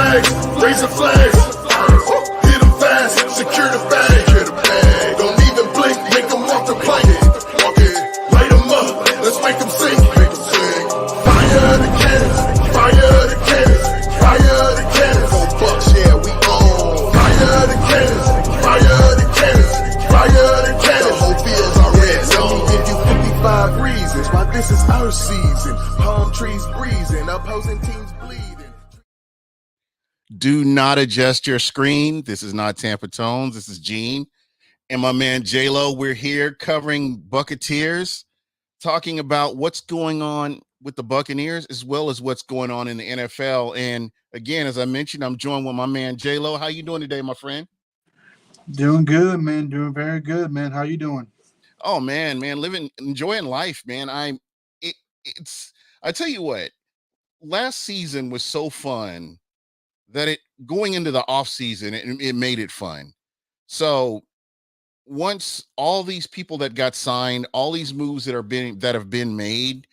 flags, raising flags. Hit them fast, secure the bag. Don't even blink, make them walk the plank. Light them up, let's make them sing. Fire the cannons, fire the cannons, fire the cannons. On Bucs, yeah, we on. Fire the cannons, fire the cannons, fire the cannons. The whole field's our red zone. Give you 55 reasons why this is our season. Palm trees breezing, opposing teams bleeding. Do not adjust your screen. This is not Tampa Tones. This is Gene and my man J-Lo. We're here covering Buccateers, talking about what's going on with the Buccaneers as well as what's going on in the NFL. And again, as I mentioned, I'm joined with my man J-Lo. How you doing today, my friend? Doing good, man. Doing very good, man. How you doing? Oh man, enjoying life, man. I tell you what, last season was so fun that it going into the off season, it made it fun. So once all these people that got signed, all these moves that have been made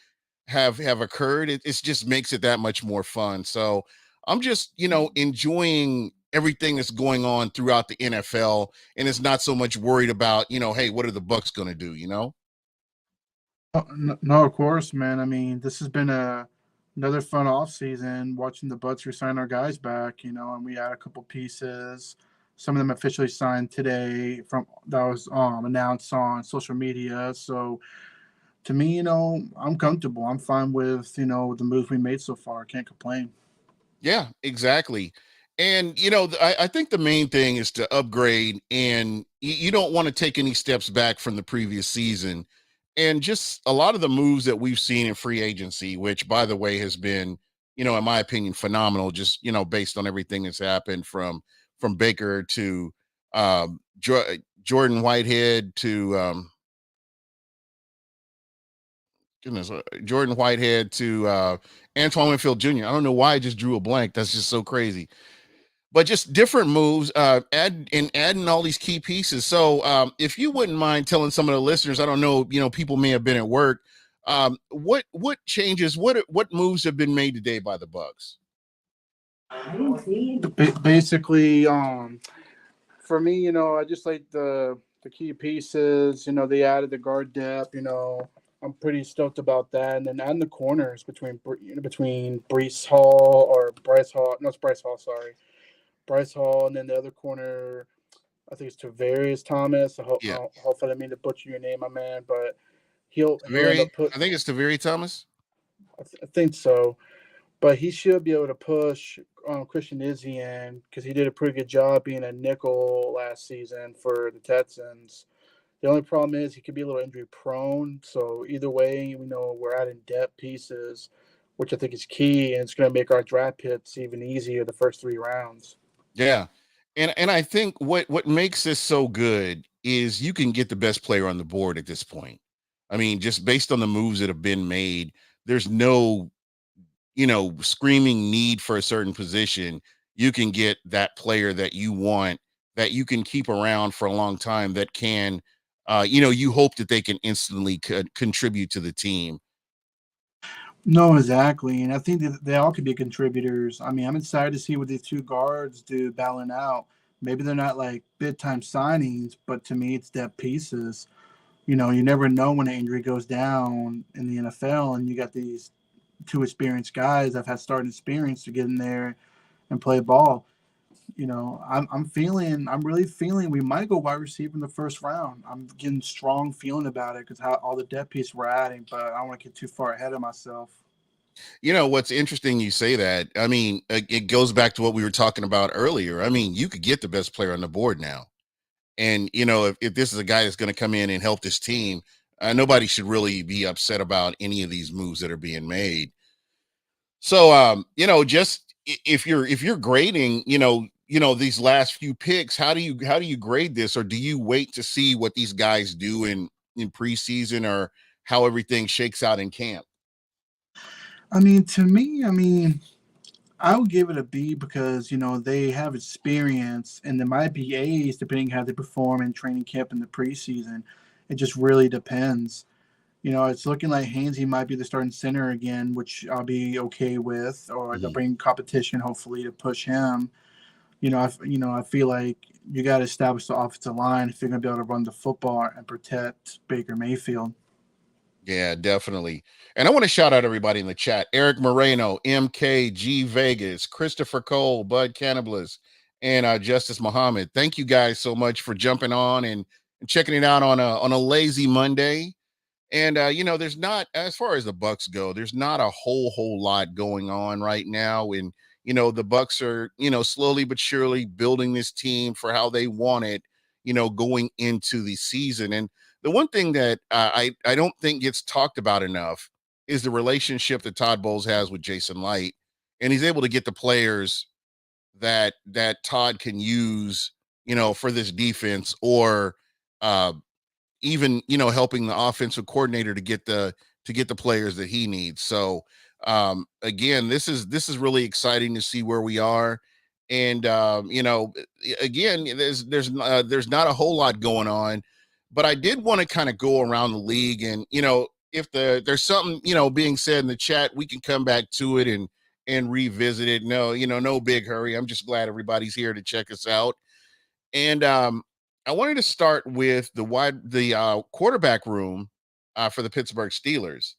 have occurred, it just makes it that much more fun. So I'm just, enjoying everything that's going on throughout the NFL, and it's not so much worried about, hey, what are the Bucs going to do, No, of course, man. I mean, this has been another fun off season watching the Bucs resign our guys back, and we had a couple pieces. Some of them officially signed today that was announced on social media. So to me, I'm comfortable. I'm fine with, the moves we made so far. I can't complain. Yeah, exactly. And, I think the main thing is to upgrade, and you don't want to take any steps back from the previous season. And just a lot of the moves that we've seen in free agency, which, by the way, has been, in my opinion, phenomenal, just, based on everything that's happened from Baker to Jordan Whitehead to Jordan Whitehead to Antoine Winfield Jr. I don't know why I just drew a blank. That's just so crazy. But just different moves, adding all these key pieces. So if you wouldn't mind telling some of the listeners, I don't know, people may have been at work. What changes, what moves have been made today by the Bucs? Basically, for me, I just like the key pieces. They added the guard depth. I'm pretty stoked about that. And then adding the corners between Bryce Hall, sorry. Bryce Hall, and then the other corner, I think it's Tavierre Thomas. Hopefully I didn't mean to butcher your name, my man, but he'll end up I think it's Tavierre Thomas. I think so. But he should be able to push Christian Izzy in because he did a pretty good job being a nickel last season for the Texans. The only problem is he could be a little injury prone. So either way, we're adding depth pieces, which I think is key, and it's going to make our draft picks even easier the first 3 rounds. Yeah. And I think what makes this so good is you can get the best player on the board at this point. I mean, just based on the moves that have been made, there's no, screaming need for a certain position. You can get that player that you want, that you can keep around for a long time, that can, you hope that they can instantly contribute to the team. No, exactly. And I think that they all could be contributors. I mean, I'm excited to see what these 2 guards do battling out. Maybe they're not like big-time signings, but to me, it's depth pieces. You never know when an injury goes down in the NFL, and you got these 2 experienced guys that have had starting experience to get in there and play ball. I'm really feeling we might go wide receiver in the first round. I'm getting strong feeling about it because how all the depth pieces we're adding, but I don't want to get too far ahead of myself. What's interesting, you say that. I mean, it goes back to what we were talking about earlier. I mean, you could get the best player on the board now. And, if this is a guy that's going to come in and help this team, nobody should really be upset about any of these moves that are being made. So, just if you're grading, these last few picks, how do you grade this, or do you wait to see what these guys do in preseason, or how everything shakes out in camp? I mean, to me, I would give it a B because, they have experience, and there might be A's depending how they perform in training camp in the preseason. It just really depends. It's looking like Hainsey might be the starting center again, which I'll be okay with, or they'll Mhm. bring competition hopefully to push him. I feel like you got to establish the offensive line if you're going to be able to run the football and protect Baker Mayfield. Yeah, definitely. And I want to shout out everybody in the chat: Eric Moreno, MKG Vegas, Christopher Cole, Bud Cannibals, and Justice Muhammad. Thank you guys so much for jumping on and checking it out on a lazy Monday. And there's not, as far as the Bucks go, there's not a whole lot going on right now. And the Bucks are, slowly but surely building this team for how they want it, going into the season. And the one thing that I don't think gets talked about enough is the relationship that Todd Bowles has with Jason Light, and he's able to get the players that Todd can use, for this defense, or uh, even helping the offensive coordinator to get the players that he needs. So again, this is really exciting to see where we are. And again, there's not a whole lot going on, but I did want to kind of go around the league, and if there's something being said in the chat, we can come back to it and revisit it. No, no big hurry. I'm just glad everybody's here to check us out. And I wanted to start with the quarterback room for the Pittsburgh Steelers,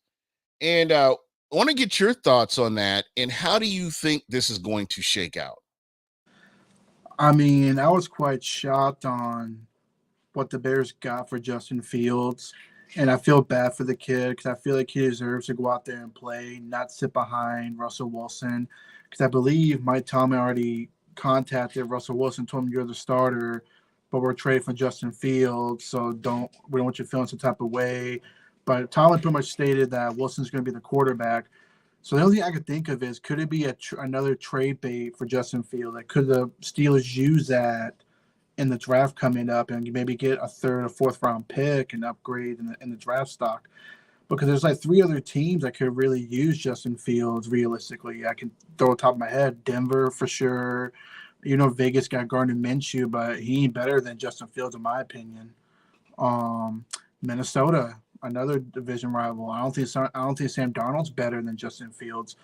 and I want to get your thoughts on that. And how do you think this is going to shake out? I mean, I was quite shocked on what the Bears got for Justin Fields. And I feel bad for the kid because I feel like he deserves to go out there and play, not sit behind Russell Wilson. Because I believe Mike Tomlin already contacted Russell Wilson, told him you're the starter, but we're trading for Justin Fields, so we don't want you feeling some type of way. But Tomlin pretty much stated that Wilson's going to be the quarterback. So the only thing I could think of is, could it be another trade bait for Justin Fields? Like, could the Steelers use that in the draft coming up and maybe get a third or fourth round pick and upgrade in the draft stock? Because there's like three other teams that could really use Justin Fields realistically. I can throw on top of my head: Denver for sure. Vegas got Gardner Minshew, but he ain't better than Justin Fields in my opinion. Um, Minnesota, another division rival. I don't think Sam Darnold's better than Justin Fields.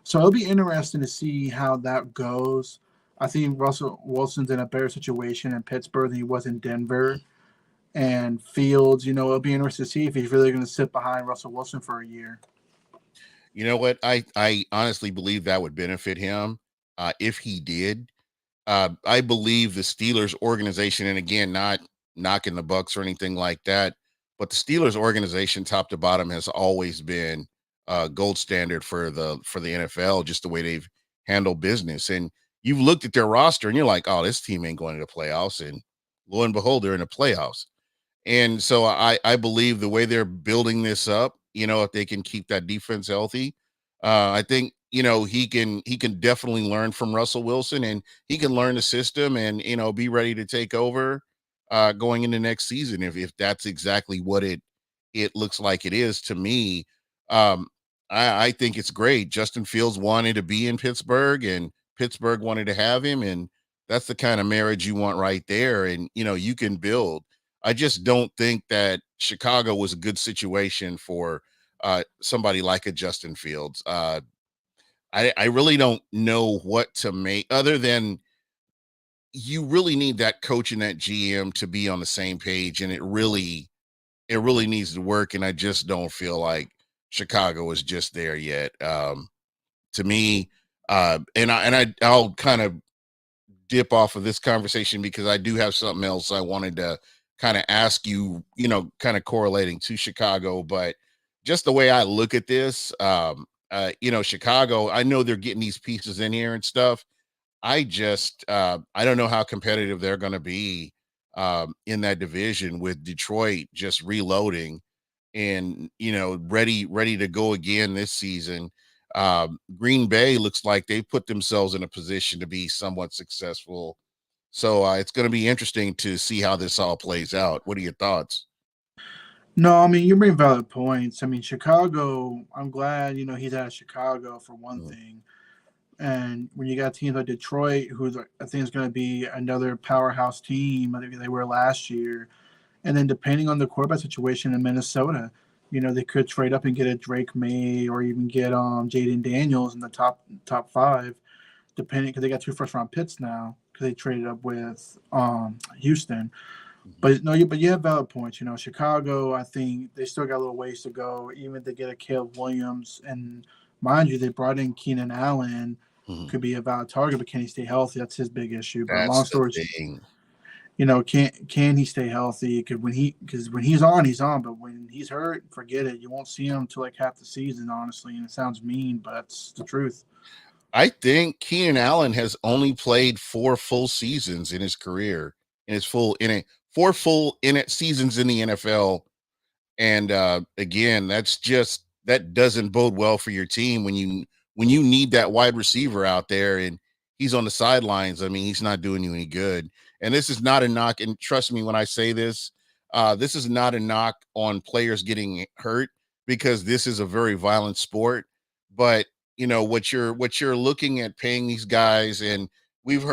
So it'll be interesting to see how that goes. I think Russell Wilson's in a better situation in Pittsburgh than he was in Denver. And Fields, it'll be interesting to see if he's really going to sit behind Russell Wilson for a year. You know what? I honestly believe that would benefit him if he did. I believe the Steelers organization, and again, not knocking the Bucks or anything like that, but the Steelers organization, top to bottom, has always been gold standard for the NFL, just the way they've handled business. And you've looked at their roster, and you're like, oh, this team ain't going to the playoffs, and lo and behold, they're in the playoffs. And so I believe the way they're building this up, if they can keep that defense healthy, I think he can definitely learn from Russell Wilson, and he can learn the system, and be ready to take over going into next season if that's exactly what it looks like it is to me. Um, I think it's great. Justin Fields wanted to be in Pittsburgh, and Pittsburgh wanted to have him, and that's the kind of marriage you want right there. And you can build. I just don't think that Chicago was a good situation for somebody like a Justin Fields. I really don't know what to make, other than you really need that coach and that GM to be on the same page, and it really needs to work. And I just don't feel like Chicago is just there yet. To me, I'll kind of dip off of this conversation because I do have something else I wanted to kind of ask you, kind of correlating to Chicago, but just the way I look at this, Chicago, I know they're getting these pieces in here and stuff. I don't know how competitive they're going to be in that division with Detroit just reloading and, ready to go again this season. Green Bay looks like they put themselves in a position to be somewhat successful. So it's going to be interesting to see how this all plays out. What are your thoughts? No, I mean, you bring valid points. I mean, Chicago, I'm glad, he's out of Chicago for one Mm. thing. And when you got teams like Detroit, I think is going to be another powerhouse team, I think they were last year. And then depending on the quarterback situation in Minnesota, They could trade up and get a Drake May or even get Jaden Daniels in the top five, depending because they got 2 first round picks now because they traded up with Houston. Mhm. But no, but you have valid points. Chicago, I think they still got a little ways to go. Even if they get a Caleb Williams, and mind you, they brought in Keenan Allen, Mhm. could be a valid target, but can he stay healthy? That's his big issue. But long That's the story, thing. can he stay healthy? Because when he's on, he's on. But when he's hurt, forget it. You won't see him until like half the season, honestly. And it sounds mean, but that's the truth. I think Keenan Allen has only played 4 full seasons in his career, in his full in it 4 full in it seasons in the NFL. And again, that doesn't bode well for your team when you need that wide receiver out there and he's on the sidelines. I mean, he's not doing you any good. And this is not a knock. And trust me when I say this, this is not a knock on players getting hurt because this is a very violent sport. But what you're looking at paying these guys, and we've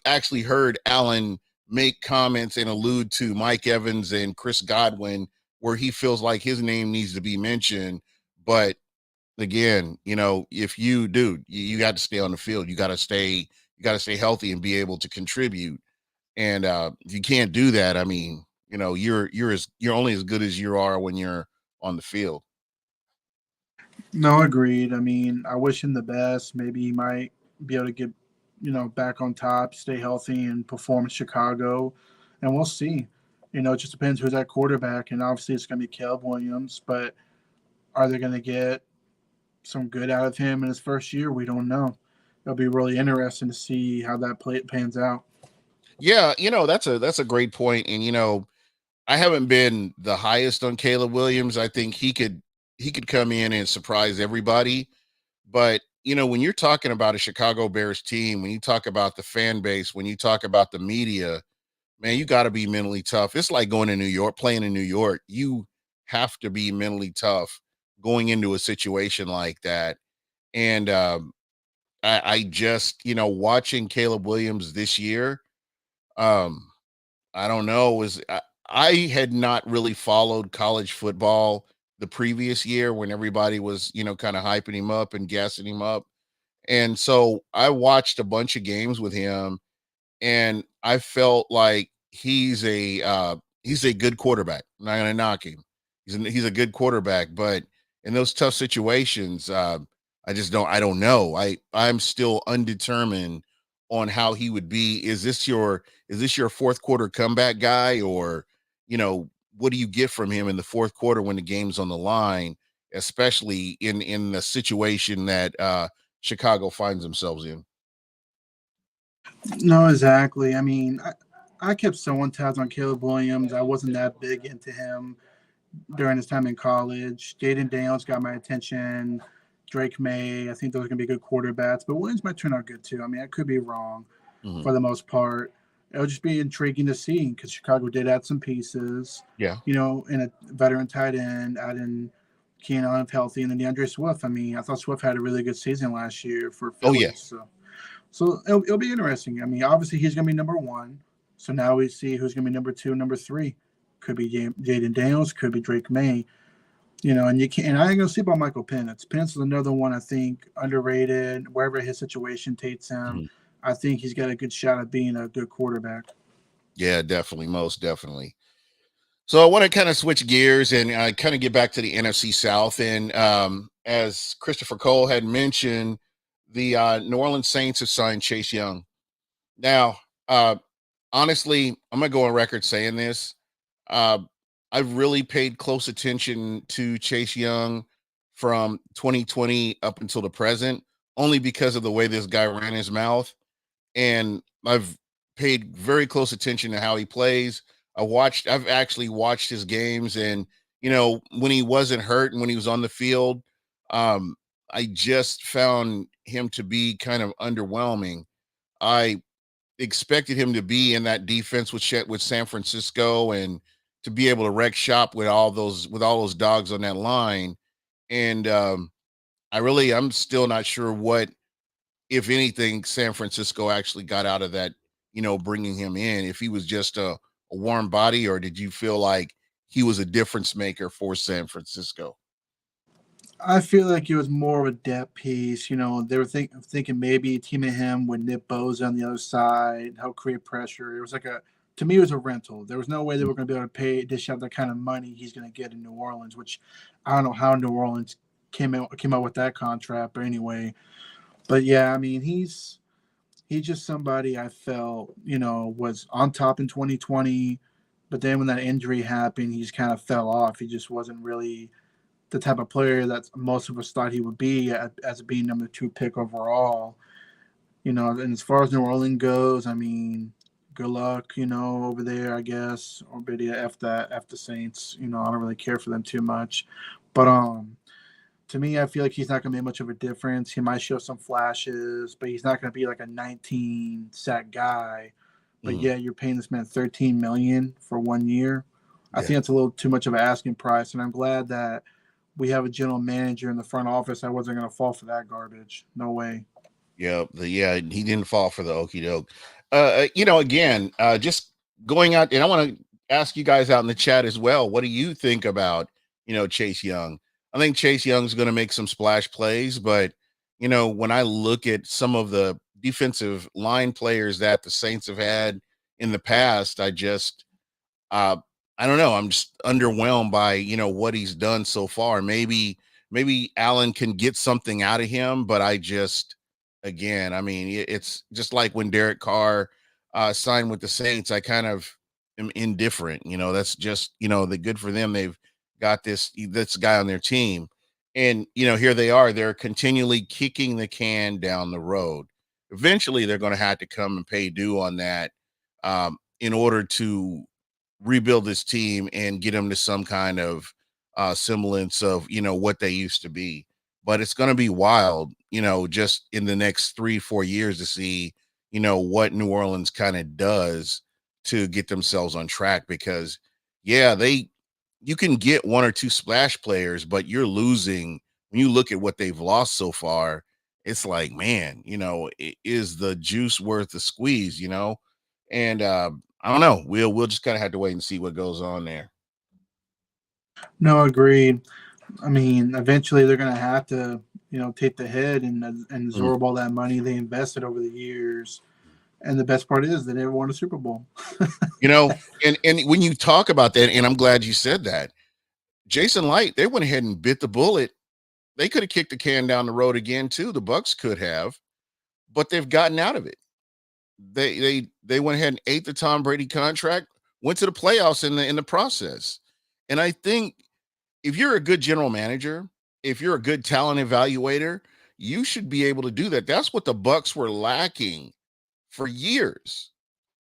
actually heard Allen make comments and allude to Mike Evans and Chris Godwin where he feels like his name needs to be mentioned. But again, if you got to stay on the field, you got to stay healthy and be able to contribute. And if you can't do that, I mean, you're only as good as you are when you're on the field. No, agreed. I mean, I wish him the best. Maybe he might be able to get, back on top, stay healthy, and perform in Chicago. And we'll see. It just depends who's at quarterback. And obviously, it's going to be Caleb Williams. But are they going to get some good out of him in his first year? We don't know. It'll be really interesting to see how that pans out. Yeah, that's a great point. And I haven't been the highest on Caleb Williams. I think he could come in and surprise everybody. But when you're talking about a Chicago Bears team, when you talk about the fan base, when you talk about the media, man, you got to be mentally tough. It's like going to New York, playing in New York. You have to be mentally tough going into a situation like that. And I just, watching Caleb Williams this year, um, I don't know, I had not really followed college football the previous year when everybody was, kind of hyping him up and gassing him up. And so I watched a bunch of games with him and I felt like he's a good quarterback. I'm not gonna knock him. He's a good quarterback, but in those tough situations, I don't know. I'm still undetermined on how he would be. Is this your fourth quarter comeback guy, or what do you get from him in the fourth quarter when the game's on the line, especially in the situation that Chicago finds themselves in? No, exactly. I mean, I kept someone tabs on Caleb Williams. I wasn't that big into him during his time in college. Jaden Daniels got my attention. Drake May, I think those are going to be good quarterbacks, but Williams might turn out good too. I mean, I could be wrong Mhm. for the most part. It'll just be intriguing to see because Chicago did add some pieces, Yeah. in a veteran tight end, adding Keenan Allen healthy, and then DeAndre Swift. I mean, I thought Swift had a really good season last year for Oh yeah. Philly. So it'll be interesting. I mean, obviously he's going to be number one. So now we see who's going to be number two, number three. Could be Jaden Daniels, could be Drake May. And you can't. And I ain't gonna sleep on Michael Penix. Penix is another one I think underrated. Wherever his situation takes him, Mhm. I think he's got a good shot at being a good quarterback. Yeah, definitely, most definitely. So I want to kind of switch gears and kind of get back to the NFC South. And as Christopher Cole had mentioned, the New Orleans Saints have signed Chase Young. Now, honestly, I'm gonna go on record saying this. Uh, I've really paid close attention to Chase Young from 2020 up until the present, only because of the way this guy ran his mouth. And I've paid very close attention to how he plays. I've actually watched his games, and when he wasn't hurt and when he was on the field, um, I just found him to be kind of underwhelming. I expected him to be in that defense with San Francisco and to be able to wreck shop with all those dogs on that line. And I'm still not sure what, if anything, San Francisco actually got out of that, bringing him in. If he was just a warm body, or did you feel like he was a difference maker for San Francisco. I feel like it was more of a depth piece. You know, they were thinking maybe teaming him with Nick Bosa on the other side, help create pressure. It was like to me, it was a rental. There was no way they were going to be able to dish out the kind of money he's going to get in New Orleans, which I don't know how New Orleans came out with that contract. But anyway, but yeah, I mean, he's just somebody I felt, was on top in 2020, but then when that injury happened, he just kind of fell off. He just wasn't really the type of player that most of us thought he would be as being number 2 pick overall. And as far as New Orleans goes, I mean, good luck, over there, I guess. Or maybe F the Saints. I don't really care for them too much. But to me, I feel like he's not going to make much of a difference. He might show some flashes, but he's not going to be like a 19 sack guy. But Mhm. yeah, you're paying this man $13 million for 1 year. I Yeah. think that's a little too much of an asking price, and I'm glad that we have a general manager in the front office. I wasn't going to fall for that garbage. No way. Yeah, he didn't fall for the okey doke. Again, just going out, and I want to ask you guys out in the chat as well. What do you think about Chase Young? I think Chase Young's going to make some splash plays, but when I look at some of the defensive line players that the Saints have had in the past, uh, I don't know. I'm just underwhelmed by what he's done so far. Maybe Allen can get something out of him, but again, I mean, it's just like when Derek Carr signed with the Saints. I kind of am indifferent. That's just the good for them. They've got this guy on their team, and here they are. They're continually kicking the can down the road. Eventually, they're going to have to come and pay due on that in order to rebuild this team and get them to some kind of semblance of what they used to be. But it's going to be wild, just in the next 3-4 years to see what New Orleans kind of does to get themselves on track. Because yeah, you can get one or two splash players, but you're losing when you look at what they've lost so far. It's like, man, is the juice worth the squeeze? And I don't know. We'll just kind of have to wait and see what goes on there. No, agreed. I mean, eventually they're going to have to, take the hit and Mhm. absorb all that money they invested over the years. And the best part is they never won a Super Bowl. You know, and when you talk about that, and I'm glad you said that, Jason Light, they went ahead and bit the bullet. They could have kicked the can down the road again too. The Bucs could have, but they've gotten out of it. They went ahead and ate the Tom Brady contract, went to the playoffs in the process. And I think if you're a good general manager, if you're a good talent evaluator, you should be able to do that. That's what the Bucs were lacking for years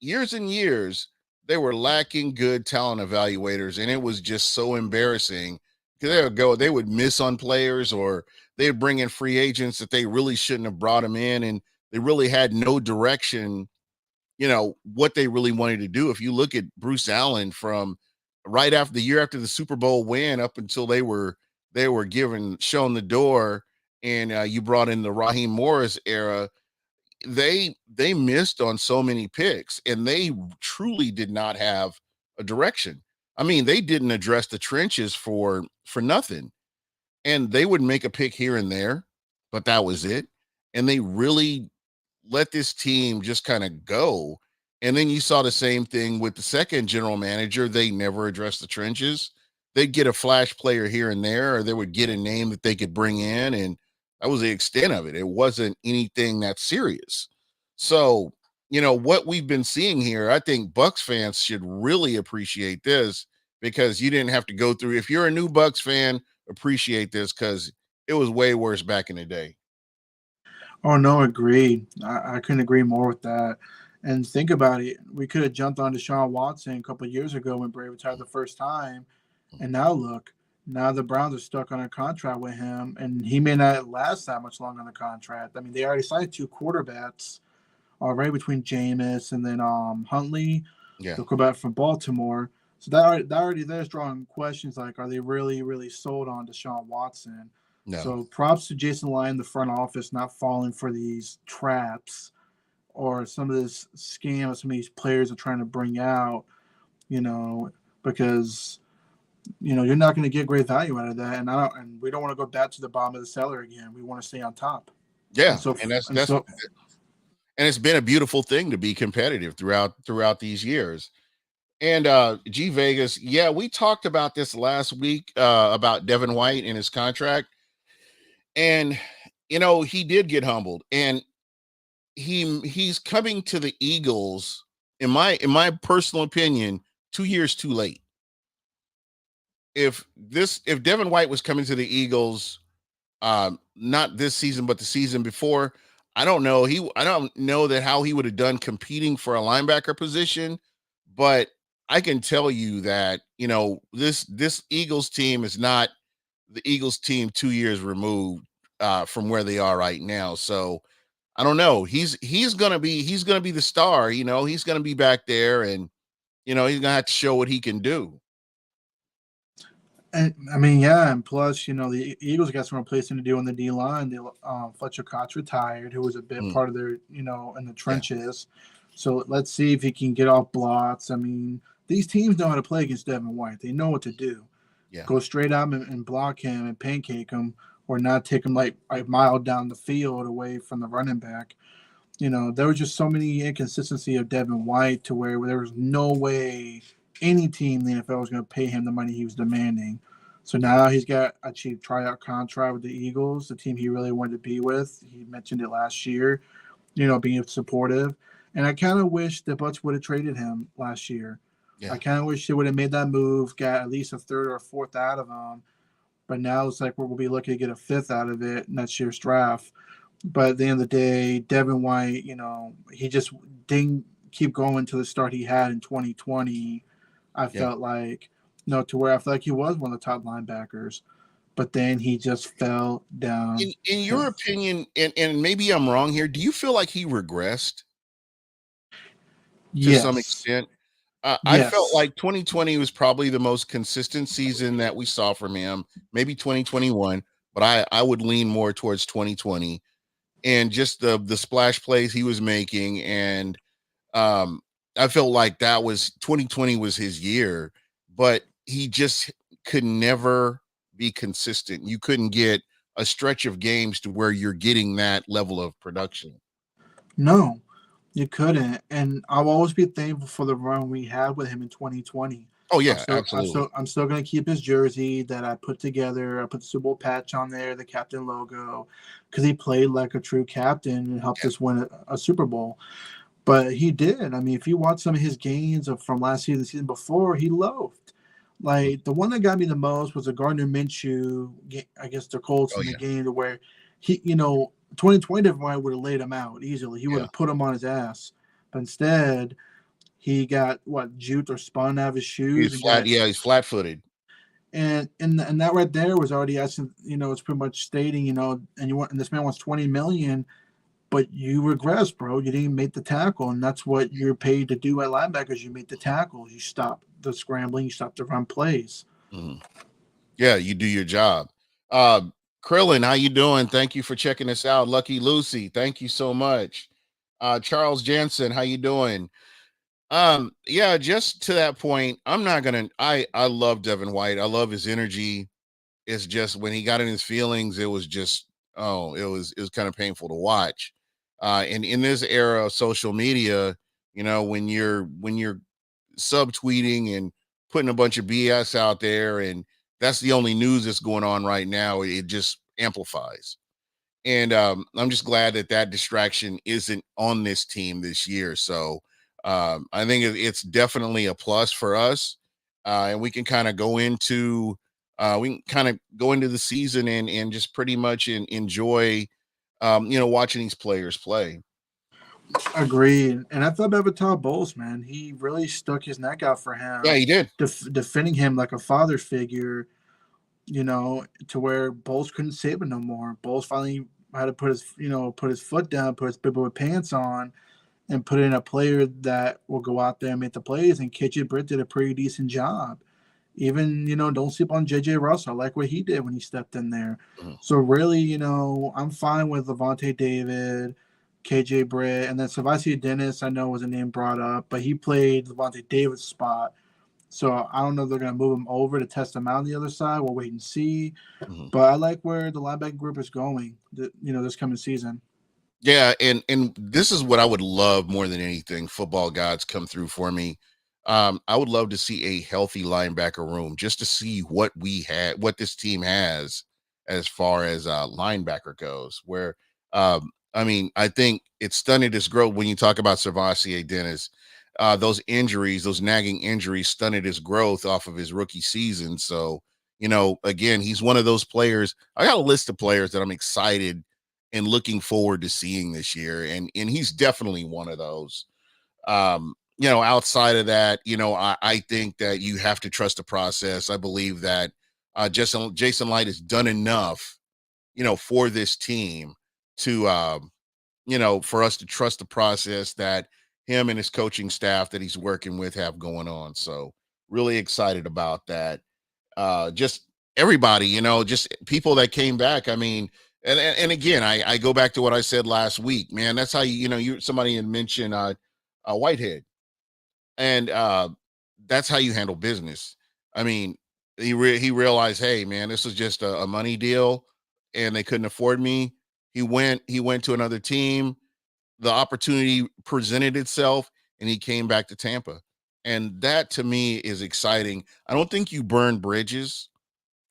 and years. They were lacking good talent evaluators, and it was just so embarrassing. They would miss on players, or they'd bring in free agents that they really shouldn't have brought them in, and they really had no direction, what they really wanted to do. If you look at Bruce Allen from right after the year after the Super Bowl win up until they were shown the door, and you brought in the Raheem Morris era, they missed on so many picks, and they truly did not have a direction. I mean, they didn't address the trenches for nothing, and they would make a pick here and there, but that was it. And they really let this team just kind of go. And then you saw the same thing with the second general manager. They never addressed the trenches. They'd get a flash player here and there, or they would get a name that they could bring in, and that was the extent of it. It wasn't anything that serious. So, what we've been seeing here, I think Bucks fans should really appreciate this, because you didn't have to go through. If you're a new Bucks fan, appreciate this, because it was way worse back in the day. Oh, no, agreed. I couldn't agree more with that. And think about it. We could have jumped on Deshaun Watson a couple of years ago when Brady retired the first time. And now look, now the Browns are stuck on a contract with him, and he may not last that much longer on the contract. I mean, they already signed 2 quarterbacks already between Jameis and then Huntley, Yeah. the quarterback from Baltimore. So that already there's drawing questions like, are they really, really sold on Deshaun Watson? No. So props to Jason Lyon, the front office, not falling for these traps or some of this scam that some of these players are trying to bring out, you know, because You're not going to get great value out of that, and we don't want to go back to the bottom of the cellar again. We want to stay on top, and Yeah, so and that's and that's so and it's been a beautiful thing to be competitive throughout these years. And G Vegas, yeah, we talked about this last week about Devin White and his contract, and he did get humbled, and he's coming to the Eagles, in my personal opinion, 2 years too late. If Devin White was coming to the Eagles, not this season but the season before, I don't know that how he would have done competing for a linebacker position, but I can tell you that this Eagles team is not the Eagles team 2 years removed from where they are right now. So I don't know. He's gonna be the star. He's gonna be back there, and he's gonna have to show what he can do. and I mean, yeah, and plus, the Eagles got some replacing to do on the D line. Fletcher Cox retired, who was a big Mm, part of their, in the yeah, trenches. So let's see if he can get off blocks. I mean, these teams know how to play against Devin White. They know what to do. yeah. Go straight out and block him and pancake him, or not take him like a mile down the field away from the running back. There was just so many inconsistency of Devin White to where there was no way any team in the NFL was going to pay him the money he was demanding. So now he's got a cheap tryout contract with the Eagles, the team he really wanted to be with. He mentioned it last year, being supportive. And I kind of wish the Bucs would have traded him last year. I Yeah. kind of wish they would have made that move, got at least a third or a fourth out of him. But now it's like we'll be looking to get a fifth out of it next year's draft. But at the end of the day, Devin White, he just didn't keep going to the start he had in 2020. I Yeah. felt like, to where I felt like he was one of the top linebackers, but then he just fell In downhill. your opinion, and maybe I'm wrong here, do you feel like he regressed to some Yes. extent? I felt Yes. like 2020 was probably the most consistent season that we saw from him. Maybe 2021, but I would lean more towards 2020, and just the splash plays he was making, and um, I felt like that was 2020 was his year, but he just could never be consistent. You couldn't get a stretch of games to where you're getting that level of production. No, you couldn't. And I'll always be thankful for the run we had with him in 2020. Oh I'm yeah, still, I'm absolutely. still, I'm still gonna keep his jersey that I put together. I put the Super Bowl patch on there, the captain logo, because he played like a true captain and helped Yeah. us win a Super Bowl. But he did. I mean, if you watch some of his games from last season, the season before, he loafed. Mhm. Like the one that got me the most was a Gardner Minshew against the Colts Oh in the yeah, game to where he, 2020 Devin would have laid him out easily. He would yeah. have put him on his ass. But instead, he got juked or spun out of his shoes He's and flat. got Yeah, he's flat-footed. and that right there was already asking, it's pretty much stating, and this man wants 20 million, but you regress, bro. You didn't make the tackle, and that's what you're paid to do at linebackers. You make the tackles, you stop the scrambling, you stop the run plays. Mhm. Yeah, you do your job. Uh, Krillin, how you doing? Thank you for checking us out. Lucky Lucy, thank you so much. Charles Jansen, how you doing? Yeah, just to that point, I'm not gonna. I love Devin White. I love his energy. It's just when he got in his feelings, it was just it was kind of painful to watch. And in this era of social media, when you're subtweeting and putting a bunch of BS out there, and that's the only news that's going on right now, it just amplifies. And I'm just glad that that distraction isn't on this team this year. So I think it's definitely a plus for us, and we can kind of go into the season and just pretty much enjoy watching these players play. Agreed. And I thought Bevatar Bowles, man, he really stuck his neck out for Yeah, him, he did. defending him like a father figure, to where Bowles couldn't save it no more. Bowles finally had to put his foot down, put his big boy pants on, and put in a player that will go out there and make the plays. And KJ Britt did a pretty decent job. Even, don't sleep on JJ Russell. I like what he did when he stepped in there. Mhm. So really, I'm fine with Levante David, KJ Britt, and then Savasi Dennis, I know was a name brought up, but he played Levante David's spot. So I don't know if they're going to move him over to test him out on the other side. We'll wait and see. Mhm. But I like where the linebacker group is going, this coming season. Yeah, and this is what I would love more than anything. Football gods come through for me. I would love to see a healthy linebacker room just to see what this team has as far as linebacker goes. Where I mean, I think it's stunted his growth when you talk about Servassier Dennis. Those injuries, those nagging injuries, stunted his growth off of his rookie season. So, again, he's one of those players. I got a list of players that I'm excited and looking forward to seeing this year. And he's definitely one of those. Outside of that, I think that you have to trust the process. I believe that Jason Light has done enough, for this team to for us to trust the process that him and his coaching staff that he's working with have going on. So really excited about that. Just everybody, just people that came back. I mean, and again, I go back to what I said last week, man. That's how somebody had mentioned Whitehead, and that's how you handle business. I mean, he realized, hey, man, this was just a money deal, and they couldn't afford me. He went to another team. The opportunity presented itself, and he came back to Tampa, and that to me is exciting. I don't think you burn bridges.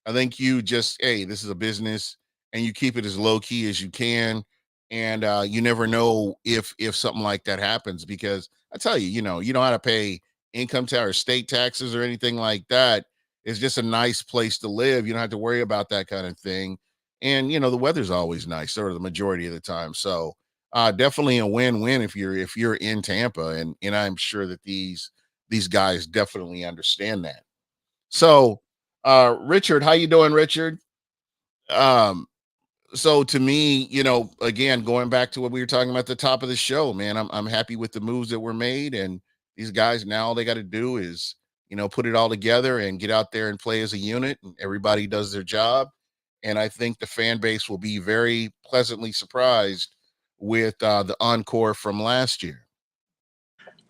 I think you just, hey, this is a business, and you keep it as low key as you can, and you never know if something like that happens because I tell you, you don't have to pay income tax or state taxes or anything like that. It's just a nice place to live. You don't have to worry about that kind of thing, and the weather's always nice, or the majority of the time. So definitely a win-win if you're in Tampa, and I'm sure that these guys definitely understand that. So, Richard, how you doing, Richard? Um, so to me, again, going back to what we were talking about at the top of the show, man, I'm happy with the moves that were made, and these guys now all they got to do is put it all together and get out there and play as a unit, and everybody does their job. And I think the fan base will be very pleasantly surprised with the encore from last year.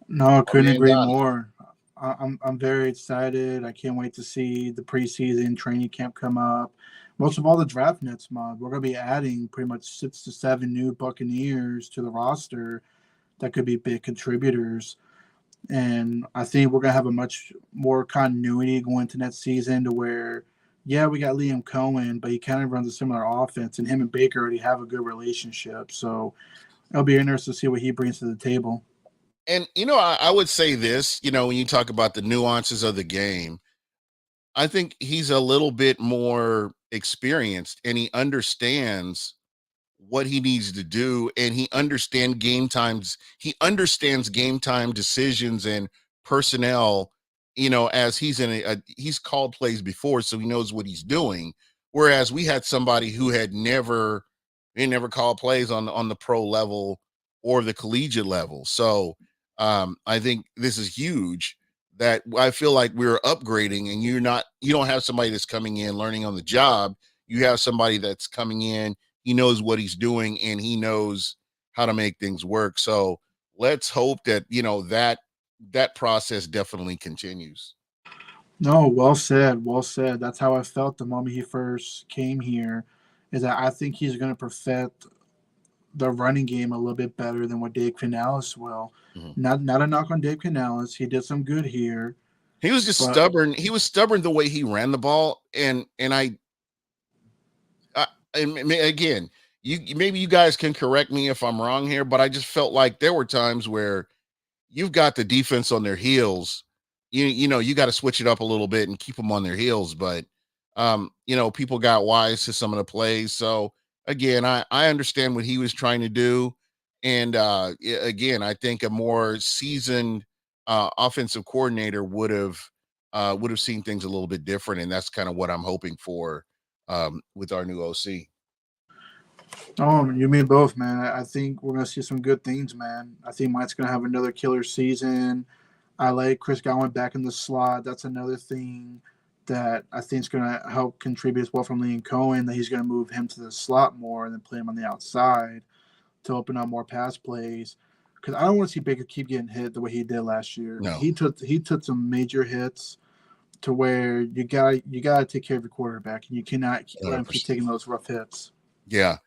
No, I Oh couldn't man, agree Donnie. more. I'm very excited. I can't wait to see the preseason training camp come up. Most of all, the draft next month. We're going to be adding pretty much 6 to 7 new Buccaneers to the roster that could be big contributors. And I think we're going to have a much more continuity going into next season to where, yeah, we got Liam Cohen, but he kind of runs a similar offense, and him and Baker already have a good relationship. So it'll be interesting to see what he brings to the table. And I would say this, when you talk about the nuances of the game, I think he's a little bit more experienced and he understands what he needs to do, and he understands game time decisions and personnel, as he's called plays before, so he knows what he's doing. Whereas we had somebody who had never called plays on the pro level or the collegiate level. So I think this is huge, that I feel like we're upgrading, and you don't have somebody that's coming in learning on the job. You have somebody that's coming in, he knows what he's doing, and he knows how to make things work. So let's hope that that process definitely continues. No, well said. Well said. That's how I felt the moment he first came here. Is that I think he's going to perfect the running game a little bit better than what Dave Canales will. Mhm. Not a knock on Dave Canales. He did some good here, He was just but stubborn. He was stubborn the way he ran the ball, and again, maybe you guys can correct me if I'm wrong here, but I just felt like there were times where you've got the defense on their heels. You got to switch it up a little bit and keep them on their heels. But people got wise to some of the plays. So again, I understand what he was trying to do, and again, I think a more seasoned offensive coordinator would have seen things a little bit different, and that's kind of what I'm hoping for with our new OC. oh, you mean both, man. I think we're going to see some good things, man. I think Mike's going to have another killer season. I like Chris Godwin back in the slot. That's another thing that I think is going to help contribute as well from Liam Cohen, that he's going to move him to the slot more and then play him on the outside to open up more pass plays. because I don't want to see Baker keep getting hit the way he did last year. No, He took some major hits to where you gotta take care of your quarterback, and you cannot let him keep 100%. taking those rough hits. Yeah.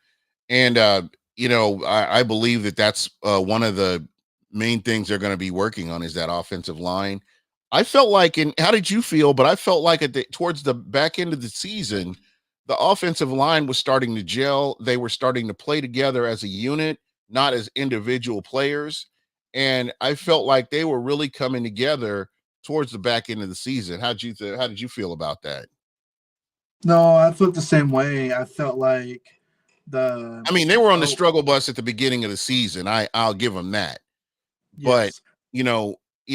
And, I believe that that's one of the main things they're going to be working on is that offensive line. I felt like, and how did you feel? But I felt like towards the back end of the season, the offensive line was starting to gel. They were starting to play together as a unit, not as individual players. And I felt like they were really coming together towards the back end of the season. How did you feel about that? No, I felt the same way. I felt like the I mean, they were on the oh struggle bus at the beginning of the season. I'll give them that. But, yes. you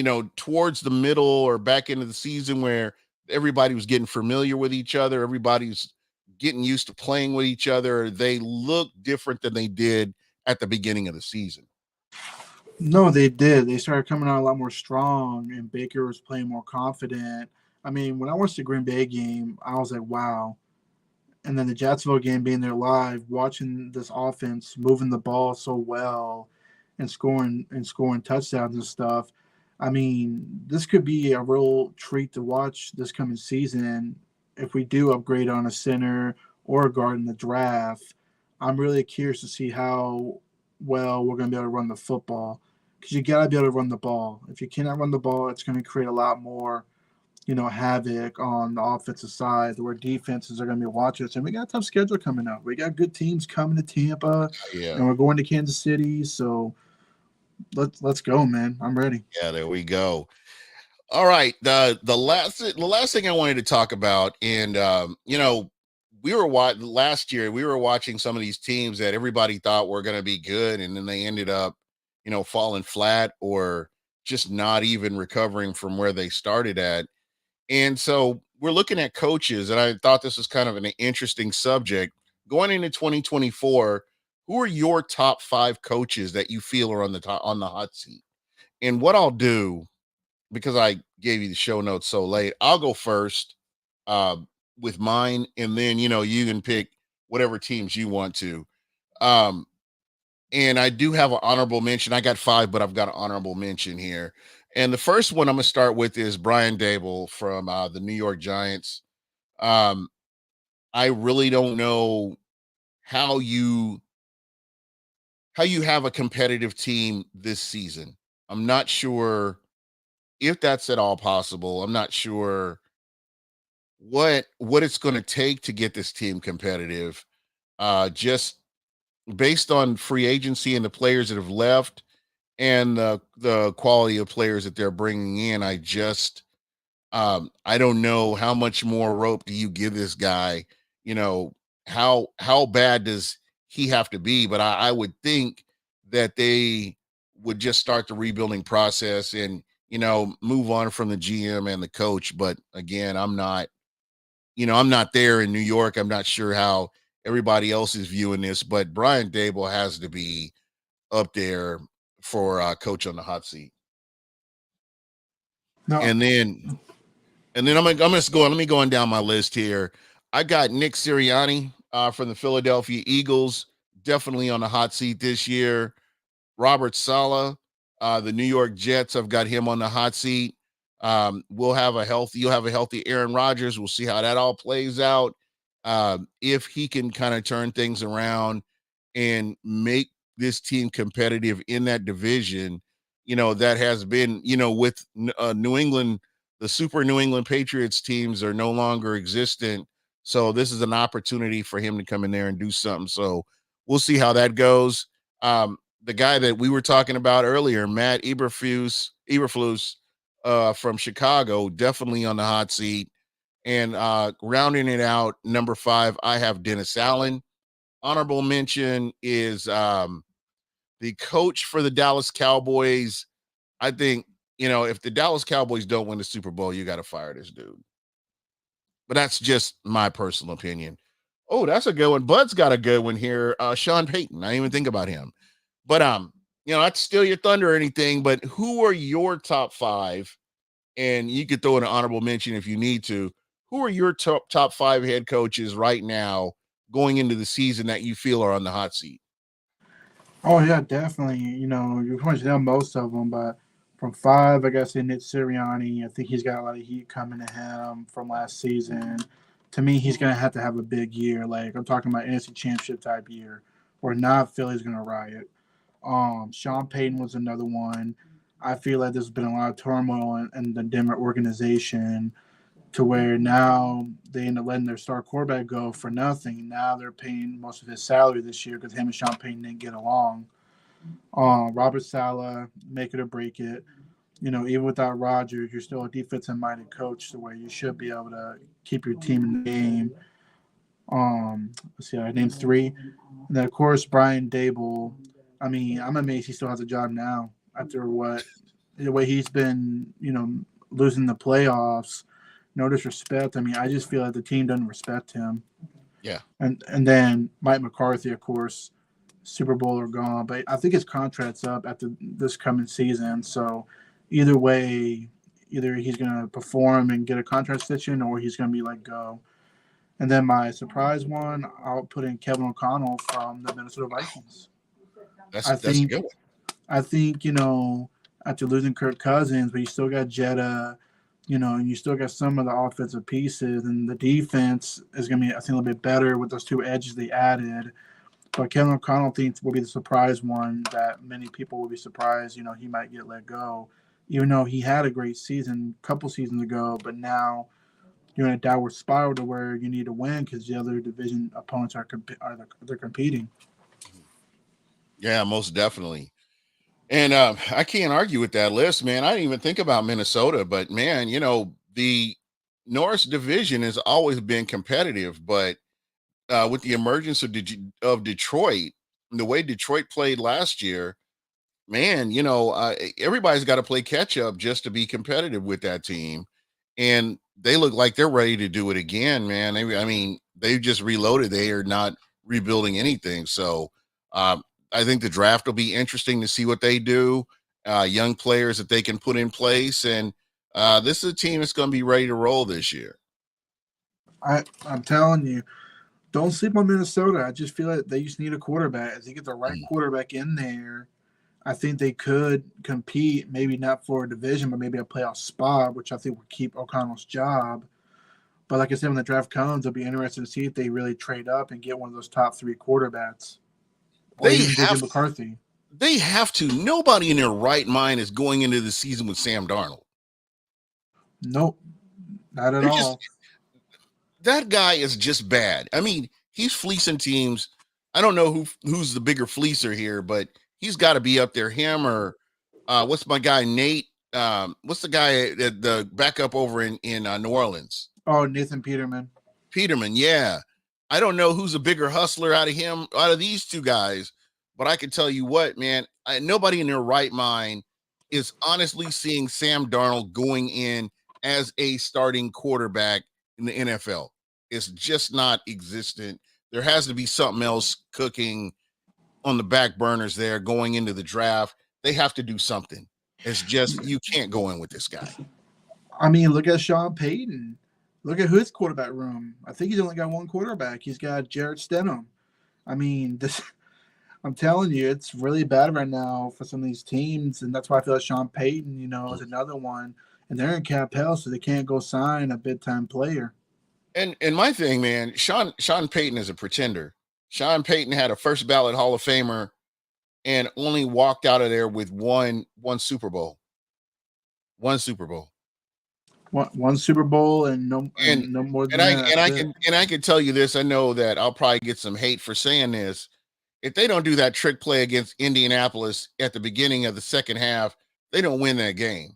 know towards the middle or back into the season where everybody was getting familiar with each other, everybody's getting used to playing with each other, they look different than they did at the beginning of the season. No, they did. They started coming out a lot more strong, and Baker was playing more confident. I mean, when I watched the Green Bay game, I was like, wow. And then the Jacksonville game being there live, watching this offense moving the ball so well and scoring touchdowns and stuff. I mean, this could be a real treat to watch this coming season if we do upgrade on a center or a guard in the draft. I'm really curious to see how well we're going to be able to run the football because you got to be able to run the ball. If you cannot run the ball, it's going to create a lot more havoc on the offensive side where defenses are going to be watching us. And we got a tough schedule coming up. We got good teams coming to Tampa, Yeah. and we're going to Kansas City. So let's go, man. I'm ready. Yeah, there we go. All right. The last thing I wanted to talk about, and we were last year. We were watching some of these teams that everybody thought were going to be good, and then they ended up, falling flat or just not even recovering from where they started at. And so we're looking at coaches, and I thought this was kind of an interesting subject going into 2024. Who are your top 5 coaches that you feel are on the hot seat? And what I'll do, because I gave you the show notes so late, I'll go first uh, with mine, and then you can pick whatever teams you want to. Um, and I do have an honorable mention. I got 5, but I've got an honorable mention here. And the first one I'm gonna start with is Brian Dable from the New York Giants. Um, I really don't know how you have a competitive team this season. I'm not sure if that's at all possible. I'm not sure what it's going to take to get this team competitive. Just based on free agency and the players that have left and the quality of players that they're bringing in, I don't know how much more rope do you give this guy. You know how bad does he have to be? But I would think that they would just start the rebuilding process and move on from the GM and the coach. But again, I'm not there in New York. I'm not sure how everybody else is viewing this, but Brian Dable has to be up there for coach on the hot seat. No, And then I'm just going. Let me go on down my list here. I got Nick Sirianni from the Philadelphia Eagles, definitely on the hot seat this year. Robert Saleh, the New York Jets. I've got him on the hot seat. You'll have a healthy Aaron Rodgers. We'll see how that all plays out. If he can kind of turn things around and make this team competitive in that division, that has been, with New England, the super New England Patriots teams are no longer existent. So this is an opportunity for him to come in there and do something. So we'll see how that goes. The guy that we were talking about earlier, Matt Eberflus, from Chicago, definitely on the hot seat. And rounding it out, number 5, I have Dennis Allen. Honorable mention is the coach for the Dallas Cowboys. I think, if the Dallas Cowboys don't win the Super Bowl, you got to fire this dude. But that's just my personal opinion. Oh, that's a good one. Bud's got a good one here. Sean Payton. I didn't even think about him. But not to steal your thunder or anything, but who are your top 5? And you could throw in an honorable mention if you need to. Who are your top 5 head coaches right now going into the season that you feel are on the hot seat? Oh yeah, definitely. You pointed out most of them, but from five, I guess Nick Sirianni. I think he's got a lot of heat coming to him from last season. To me, he's gonna have to have a big year. Like I'm talking about NFC Championship type year, or not. Philly's gonna riot. Sean Payton was another one. I feel like there's been a lot of turmoil in the Denver organization to where now they end up letting their star quarterback go for nothing. Now they're paying most of his salary this year because him and Sean Payton didn't get along. Robert Saleh, make it or break it. Even without Rodgers, you're still a defensive minded coach to where you should be able to keep your team in the game. Let's see, I named three. And then, of course, Brian Dable. I mean, I'm amazed he still has a job now after the way he's been, losing the playoffs. No disrespect. I mean, I just feel like the team doesn't respect him. Yeah. And then Mike McCarthy, of course, Super Bowl are gone, but I think his contract's up after this coming season. So either way, either he's going to perform and get a contract extension, or he's going to be let go. And then my surprise one, I'll put in Kevin O'Connell from the Minnesota Vikings. I That's a think good one. I think after losing Kirk Cousins, but you still got Jetta, and you still got some of the offensive pieces, and the defense is going to be, I think, a little bit better with those two edges they added. But Kevin O'Connell thinks will be the surprise one that many people will be surprised. He might get let go, even though he had a great season a couple seasons ago. But now you're in a downward spiral to where you need to win because the other division opponents they're competing. Yeah, most definitely. And I can't argue with that list, man. I didn't even think about Minnesota, but man, the Norris division has always been competitive, but with the emergence of Detroit, the way Detroit played last year, man, everybody's got to play catch up just to be competitive with that team. And they look like they're ready to do it again, man. I mean, they've just reloaded. They are not rebuilding anything. So I think the draft will be interesting to see what they do, young players that they can put in place. And this is a team that's going to be ready to roll this year. I'm telling you, don't sleep on Minnesota. I just feel like they just need a quarterback. If they get the right Mm. quarterback in there, I think they could compete, maybe not for a division, but maybe a playoff spot, which I think will keep O'Connell's job. But like I said, when the draft comes, it'll be interesting to see if they really trade up and get one of those top three quarterbacks, or They even have JJ McCarthy. they have to. Nobody in their right mind is going into the season with Sam Darnold. Nope, not at They're just all. that guy is just bad. I mean, he's fleecing teams. I don't know who's the bigger fleecer here, but he's got to be up there. Him or what's my guy Nate? What's the guy the backup over in New Orleans? Oh, Nathan Peterman. Peterman. Yeah, I don't know who's a bigger hustler out of these two guys, but I can tell you what, man. Nobody in their right mind is honestly seeing Sam Darnold going in as a starting quarterback in the NFL. It's just not existent. There has to be something else cooking on the back burners there going into the draft. They have to do something. It's just you can't go in with this guy. I mean, look at Sean Payton. Look at his quarterback room. I think he's only got one quarterback. He's got Jarrett Stidham. I mean, this. I'm telling you, it's really bad right now for some of these teams, and that's why I feel like Sean Payton, is another one. And they're in cap hell, so they can't go sign a big time player. And my thing, man, Sean Payton is a pretender. Sean Payton had a first ballot Hall of Famer and only walked out of there with one Super Bowl. One Super Bowl. One Super Bowl And and no more than and I that. and I That's it. can and I can tell you this. I know that I'll probably get some hate for saying this. If they don't do that trick play against Indianapolis at the beginning of the second half, they don't win that game.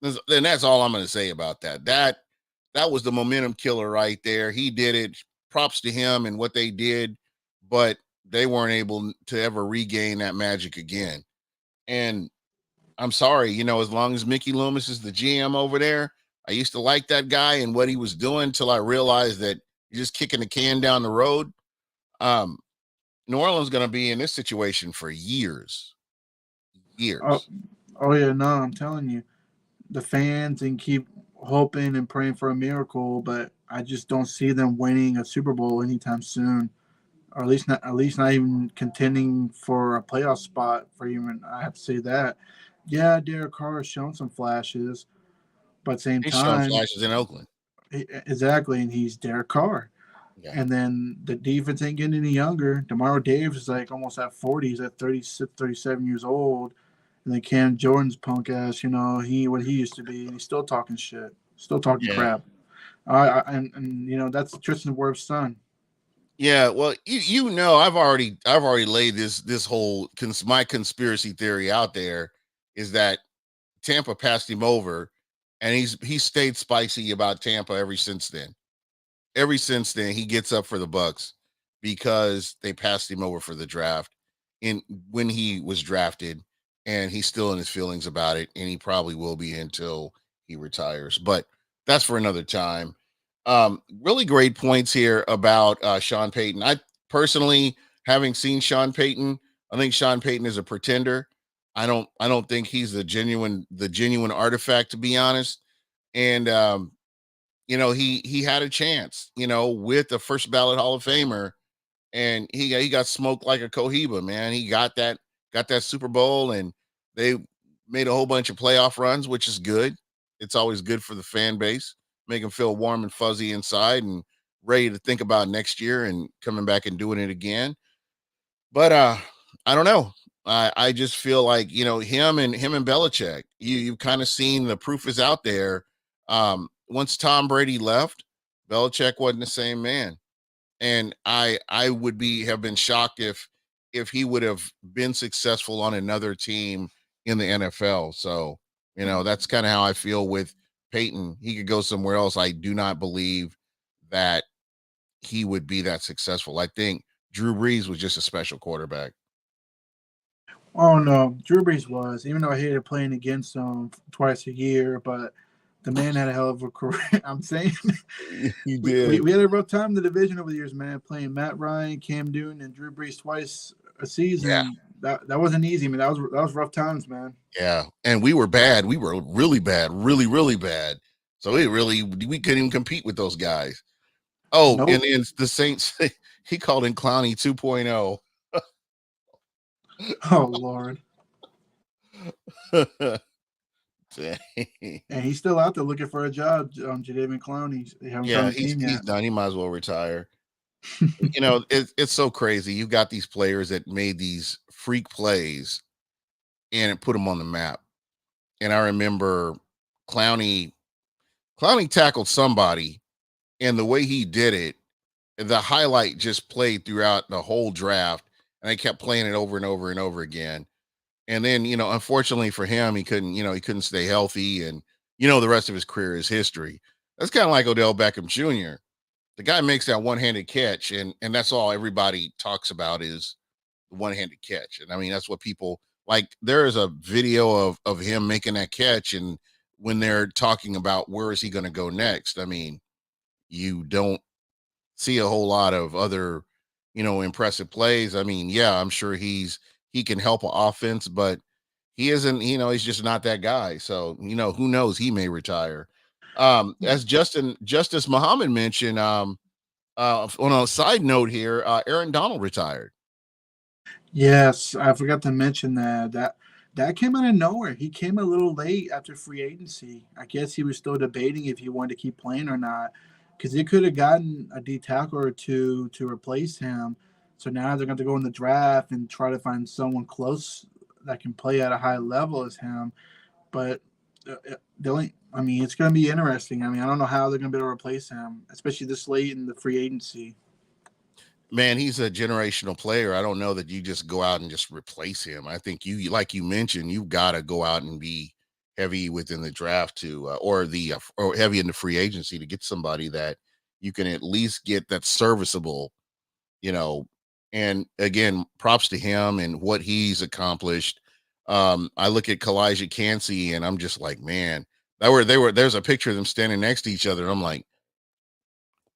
Then that's all I'm going to say about that. That was the momentum killer right there. He did it. Props to him and what they did, but they weren't able to ever regain that magic again. And I'm sorry, as long as Mickey Loomis is the GM over there, I used to like that guy and what he was doing until I realized that you're just kicking the can down the road. Um, New Orleans going to be in this situation for years. Oh, Years. oh yeah, no, I'm telling you, the fans and keep hoping and praying for a miracle, but I just don't see them winning a Super Bowl anytime soon. or at least not even contending for a playoff spot for even. I have to say that. Yeah, Derek Carr has shown some flashes, but at the same He's shown time, flashes in Oakland. exactly, and he's Derek Carr. Yeah. And then the defense ain't getting any younger. Demario Davis is like almost at 40. He's at 36, 37 years old. And then Cam Jordan's punk ass, what he used to be, and he's still talking shit, still talking Yeah. crap. And that's Tristan Wirfs' son. Yeah, well, I've already laid this whole my conspiracy theory out there is that Tampa passed him over, and he stayed spicy about Tampa ever since then. Ever since then, he gets up for the Bucs because they passed him over for the draft in when he was drafted, and he's still in his feelings about it, and he probably will be until he retires. But that's for another time. Really great points here about Sean Payton. I personally, having seen Sean Payton, I think Sean Payton is a pretender. I don't think he's the genuine artifact, to be honest. And he had a chance, with the first ballot Hall of Famer, and he got smoked like a Cohiba, man. He got that Super Bowl, and they made a whole bunch of playoff runs, which is good. It's always good for the fan base, make them feel warm and fuzzy inside and ready to think about next year and coming back and doing it again. But I don't know. I just feel like him and Belichick. You've kind of seen the proof is out there. Once Tom Brady left, Belichick wasn't the same man, and I would be have been shocked if he would have been successful on another team in the NFL. So that's kind of how I feel with Peyton. He could go somewhere else. I do not believe that he would be that successful. I think Drew Brees was just a special quarterback. Oh no, Drew Brees was. Even though I hated playing against him twice a year, but the man had a hell of a career. I'm saying He we, did. we had a rough time in the division over the years, man. Playing Matt Ryan, Cam Newton, and Drew Brees twice a Yeah. season. That wasn't easy, man. That was rough times, man. Yeah. And we were bad. We were really bad, really, really bad. So we couldn't even compete with those guys. Oh, and Nope. then the Saints, he called in Clowney 2.0. Oh Lord. Dang. And he's still out there looking for a job. Jadavion Clowney. They haven't Yeah, found a he's team he's yet. done. He might as well retire. It's so crazy. You got these players that made these freak plays and it put them on the map. And I remember Clowney Clowney tackled somebody, and the way he did it, the highlight just played throughout the whole draft, and they kept playing it over and over and over again. And then, unfortunately for him, he couldn't stay healthy, and the rest of his career is history. That's kind of like Odell Beckham Jr. The guy makes that one-handed catch, and that's all everybody talks about is the one-handed catch. And I mean, that's what people like. There is a video of him making that catch, and when they're talking about where is he going to go next, I mean, you don't see a whole lot of other, impressive plays. I mean, yeah, I'm sure he can help an offense, but he isn't, he's just not that guy. So, who knows? He may retire. As Justice Muhammad mentioned, on a side note here, Aaron Donald retired. Yes, I forgot to mention that. That came out of nowhere. He came a little late after free agency. I guess he was still debating if he wanted to keep playing or not, because they could have gotten a D tackle or two to replace him. So now they're going to go in the draft and try to find someone close that can play at a high level as him. But I mean, it's going to be interesting. I mean, I don't know how they're going to be able to replace him, especially this late in the free agency. Man, he's a generational player. I don't know that you just go out and just replace him. I think like you mentioned, you've got to go out and be heavy within the draft to, or heavy in the free agency to get somebody that you can at least get that's serviceable, you know. And again, props to him and what he's accomplished. I look at Kalijah Cansey and I'm just like, man, there's a picture of them standing next to each other. And I'm like,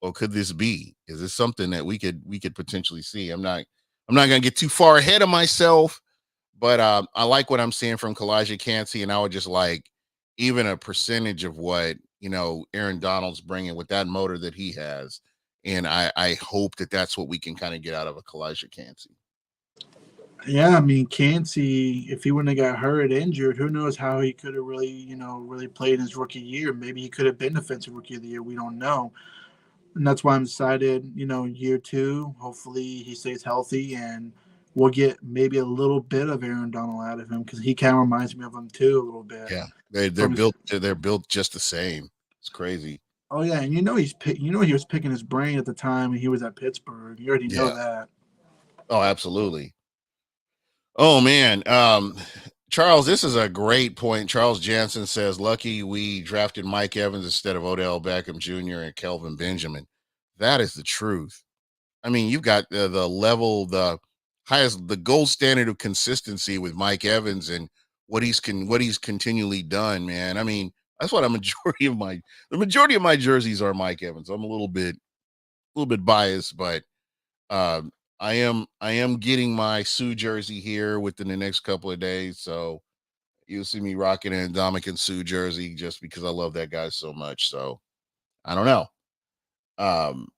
well, could this be? Is this something that we could potentially see? I'm not gonna get too far ahead of myself, but I like what I'm seeing from Kalijah Cansey, and I would just like even a percentage of what Aaron Donald's bringing with that motor that he has. And I hope that that's what we can kind of get out of a Kalijah Cansey. Yeah, I mean, Cansey, if he wouldn't have got hurt, injured, who knows how he could have really, really played his rookie year. Maybe he could have been defensive rookie of the year. We don't know. And that's why I'm excited, year two. Hopefully he stays healthy and we'll get maybe a little bit of Aaron Donald out of him because he kind of reminds me of him too a little bit. Yeah, they're From his, built just the same. It's crazy. oh yeah, and he was picking his brain at the time when he was at Pittsburgh. You already know Yeah. that. Oh, absolutely. Oh man, Charles, this is a great point. Charles Jansen says, "Lucky we drafted Mike Evans instead of Odell Beckham Jr. and Kelvin Benjamin." That is the truth. I mean, you've got the level, the highest, the gold standard of consistency with Mike Evans and what he's continually done, man. I mean, that's what the majority of my jerseys are Mike Evans. I'm a little bit biased, but um, I am getting my Sue jersey here within the next couple of days, so you'll see me rocking an Dominican Sue jersey just because I love that guy so much. So I don't know. Um,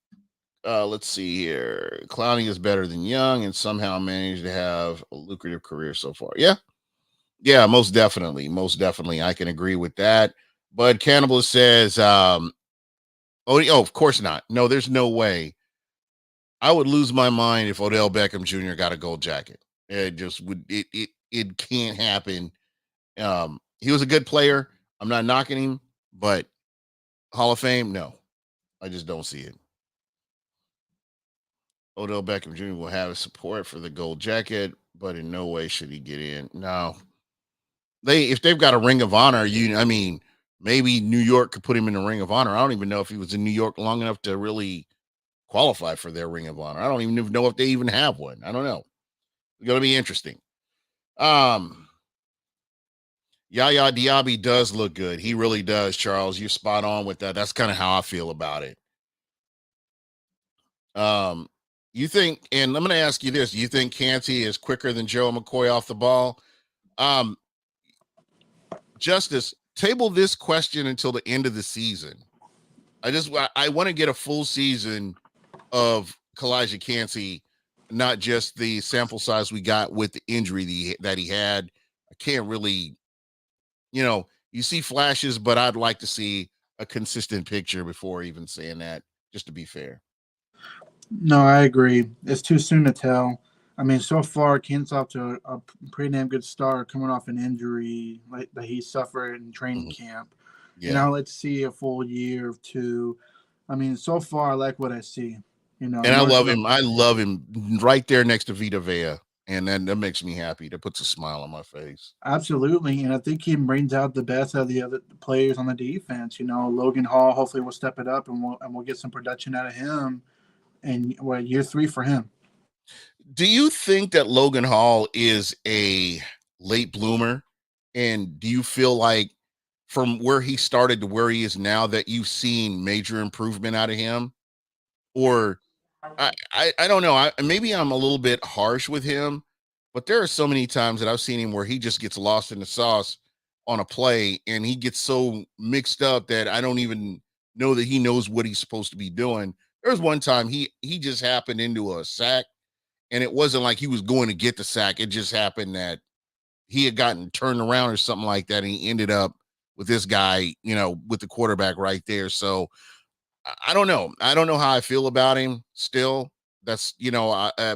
let's see here. Clowney is better than Young and somehow managed to have a lucrative career so far. Yeah. Yeah, most definitely. Most definitely. I can agree with that. Bud Cannibal says, of course not. No, there's no way. I would lose my mind if Odell Beckham Jr. got a gold jacket. It just would it can't happen. He was a good player. I'm not knocking him, but Hall of Fame, no. I just don't see it. Odell Beckham Jr. will have support for the gold jacket, but in no way should he get in. No. If they've got a ring of honor, I mean, maybe New York could put him in the ring of honor. I don't even know if he was in New York long enough to really qualify for their ring of honor. I don't even know if they even have one. I don't know. It's going to be interesting. Yaya Diaby does look good. He really does, Charles. You're spot on with that. That's kind of how I feel about it. You think, and I'm going to ask you this: you think Cansey is quicker than Joe McCoy off the ball? Justice, table this question until the end of the season. I want to get a full season of Kalijah Cansey, not just the sample size we got with the injury that he had. I can't really, you see flashes, but I'd like to see a consistent picture before even saying that, just to be fair. No, I agree. It's too soon to tell. I mean, so far, Kansas off to a pretty damn good start coming off an injury like that he suffered in training camp. Yeah. Now let's see a full year of two. I mean, so far, I like what I see. And I love him. I love him right there next to Vita Vea. And then that makes me happy. That puts a smile on my face. Absolutely. And I think he brings out the best out of the other players on the defense. Logan Hall hopefully will step it up and we'll get some production out of him. And year 3 for him. Do you think that Logan Hall is a late bloomer? And do you feel like from where he started to where he is now that you've seen major improvement out of him? Or I don't know. Maybe I'm a little bit harsh with him, but there are so many times that I've seen him where he just gets lost in the sauce on a play and he gets so mixed up that I don't even know that he knows what he's supposed to be doing. There was one time he just happened into a sack, and it wasn't like he was going to get the sack. It just happened that he had gotten turned around or something like that, and he ended up with this guy, with the quarterback right there. So I don't know. I don't know how I feel about him still. That's,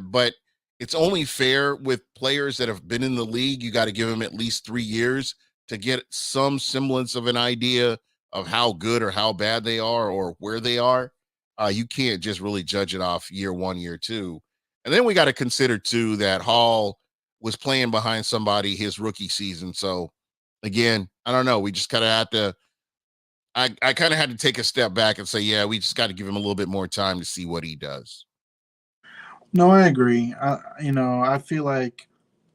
but it's only fair with players that have been in the league. You got to give them at least 3 years to get some semblance of an idea of how good or how bad they are or where they are. You can't just really judge it off year 1, year 2. And then we got to consider too that Hall was playing behind somebody his rookie season. So again, I don't know. We just kind of have to, I kind of had to take a step back and say, yeah, we just got to give him a little bit more time to see what he does. No, I agree. I feel like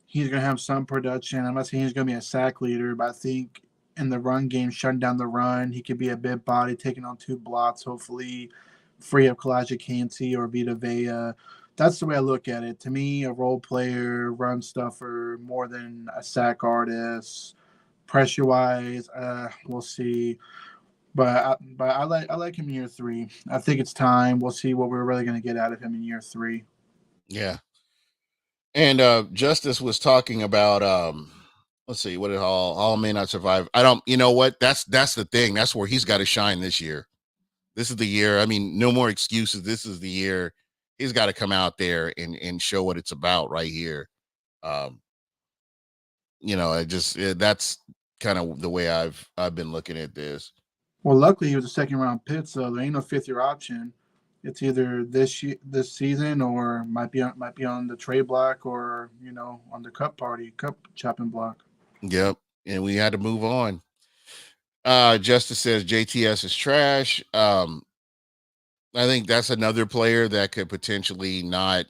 he's going to have some production. I'm not saying he's going to be a sack leader, but I think in the run game, shutting down the run, he could be a big body, taking on 2 blocks, hopefully free up Kalijah Cansey or Vita Vea. That's the way I look at it. To me, a role player, run stuffer, more than a sack artist. Pressure-wise, we'll see. But I like him in year three. I think it's time. We'll see what we're really going to get out of him in year three. Yeah. And Justice was talking about let's see, what did all may not survive. I don't, you know what? That's the thing. That's where he's got to shine this year. This is the year. I mean, no more excuses. This is the year he's got to come out there and show what it's about right here. Um, that's kind of the way I've been looking at this. Well, luckily he was a second round pick, so there ain't no fifth year option. It's either this season or might be on the trade block or on the cup chopping block. Yep. And we had to move on. Justice says JTS is trash. I think that's another player that could potentially not,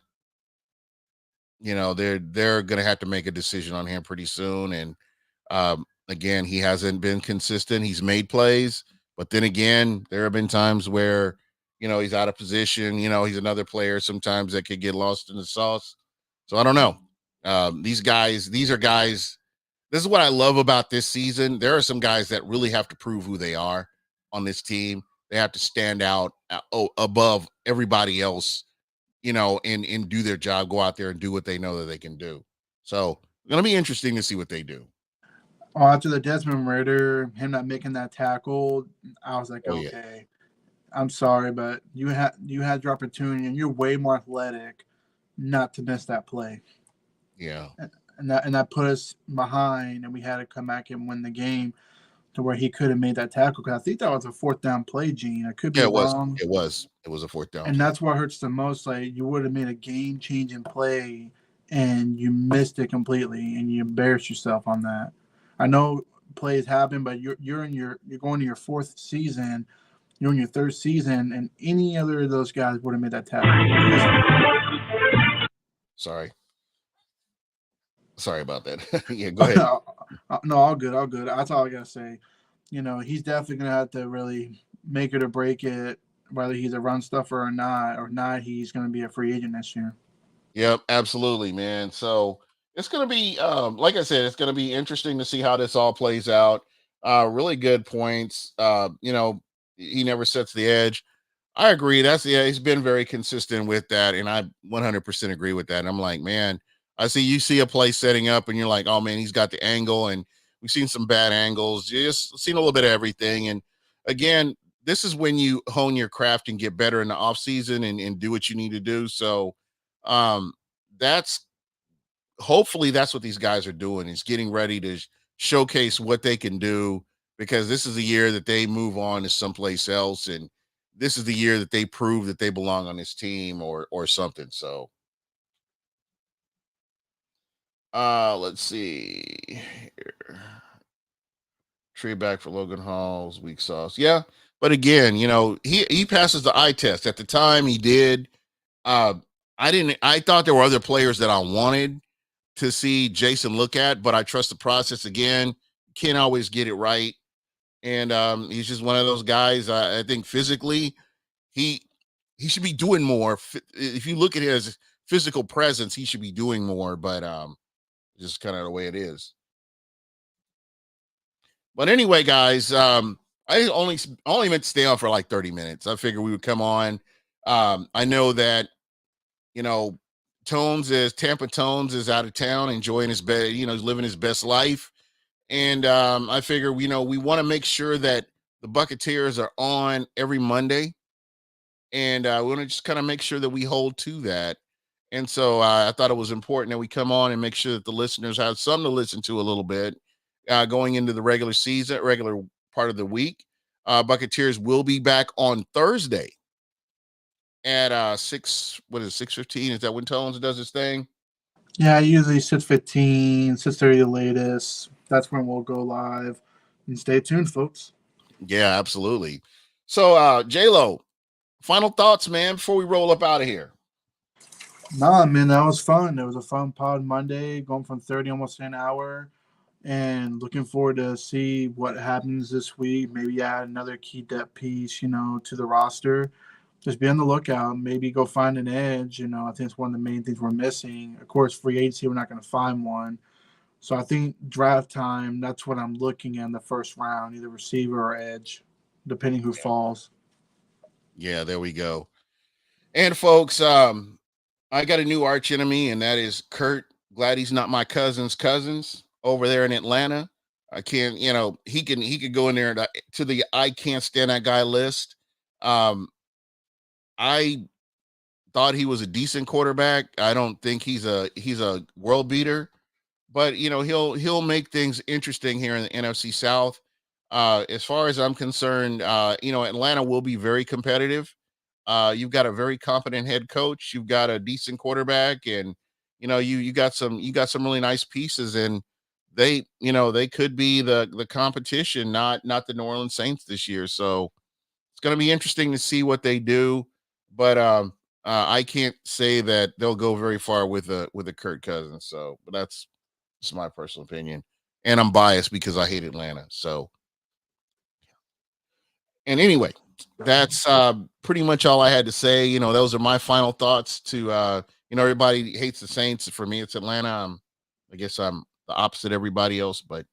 they're gonna have to make a decision on him pretty soon. And again, he hasn't been consistent. He's made plays, but then again, there have been times where he's out of position. He's another player sometimes that could get lost in the sauce. So I don't know. These are guys. This is what I love about this season. There are some guys that really have to prove who they are on this team. They have to stand out above everybody else, and do their job, go out there and do what they know that they can do. So it's going to be interesting to see what they do. Oh, after the Desmond murder, him not making that tackle, I was like, Oh, yeah. okay, I'm sorry, but you had your opportunity, and you're way more athletic not to miss that play. Yeah. And that put us behind, and we had to come back and win the game to where he could have made that tackle. Because I think that was a fourth down play, Gene. I could be Yeah, it was. wrong. It was a fourth down. And that's what hurts the most. Like, you would have made a game changing play, and you missed it completely, and you embarrassed yourself on that. I know plays happen, but you're going to your fourth season. You're in your third season, and any other of those guys would have made that tackle. Sorry about that. Yeah, go ahead. No, all good, all good. That's all I gotta say. He's definitely gonna have to really make it or break it, whether he's a run stuffer or not. Or not, he's gonna be a free agent this year. Yep, absolutely, man. So it's going to be, like I said, it's going to be interesting to see how this all plays out. Really good points. He never sets the edge. I agree. He's been very consistent with that. And I 100% agree with that. And I'm like, man, you see a play setting up and you're like, oh man, he's got the angle, and we've seen some bad angles. You just seen a little bit of everything. And again, this is when you hone your craft and get better in the off season and do what you need to do. So, um, that's hopefully that's what these guys are doing, is getting ready to showcase what they can do, because this is the year that they move on to someplace else, and this is the year that they prove that they belong on this team or something. So let's see here. Trade back for Logan Hall's weak sauce. Yeah, but again, he passes the eye test. At the time he did. I thought there were other players that I wanted to see Jason look at, but I trust the process. Again, can't always get it right. And he's just one of those guys. I think physically he should be doing more. If you look at his physical presence, he should be doing more, but just kind of the way it is. But anyway, guys, I only meant to stay on for like 30 minutes. I figured we would come on. I know that, Tampa Tones is out of town, enjoying his best, he's living his best life. And I figure, we want to make sure that the Buccateers are on every Monday. And we want to just kind of make sure that we hold to that. And so I thought it was important that we come on and make sure that the listeners have something to listen to a little bit going into the regular part of the week. Buccateers will be back on Thursday at 6:15. Is that when Tones does his thing? Yeah, usually 6:15, 6:30 the latest. That's when we'll go live. And stay tuned, folks. Yeah, absolutely. So J-Lo, final thoughts, man, before we roll up out of here. Nah, man, that was fun. It was a fun pod Monday, going from 30 almost an hour. And looking forward to see what happens this week. Maybe add another key depth piece, to the roster. Just be on the lookout. Maybe go find an edge. I think it's one of the main things we're missing. Of course, free agency, we're not going to find one. So I think draft time, that's what I'm looking at in the first round, either receiver or edge. depending who falls. Yeah, there we go. And folks, I got a new arch enemy, and that is Kurt. Glad he's not my cousin's cousins over there in Atlanta. I can't, he could go in there to the I can't stand that guy list. I thought he was a decent quarterback. I don't think he's a world beater, but he'll make things interesting here in the NFC South. As far as I'm concerned, Atlanta will be very competitive. You've got a very competent head coach. You've got a decent quarterback, and you got some really nice pieces, and they could be the competition, not the New Orleans Saints this year. So it's going to be interesting to see what they do, but I can't say that they'll go very far with a Kirk Cousins. So, but that's just my personal opinion, and I'm biased because I hate Atlanta. So, and anyway, that's pretty much all I had to say. Those are my final thoughts. To everybody hates the Saints. For me, it's Atlanta. I guess I'm the opposite of everybody else, but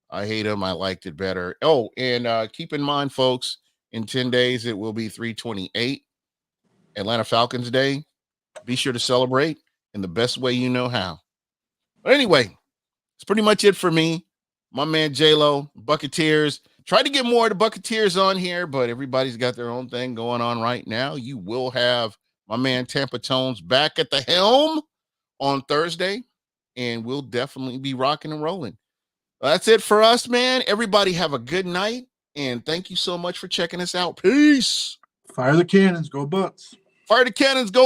I hate them. I liked it better. Oh, and keep in mind, folks, in 10 days it will be 3/28, Atlanta Falcons Day. Be sure to celebrate in the best way you know how. But anyway, that's pretty much it for me. My man J-Lo, Buccateers. Try to get more of the Buccateers on here, but everybody's got their own thing going on right now. You will have my man Tampa Tones back at the helm on Thursday, and we'll definitely be rocking and rolling. That's it for us, man. Everybody have a good night, and thank you so much for checking us out. Peace. Fire the cannons. Go Bucs. Fire the cannons. Go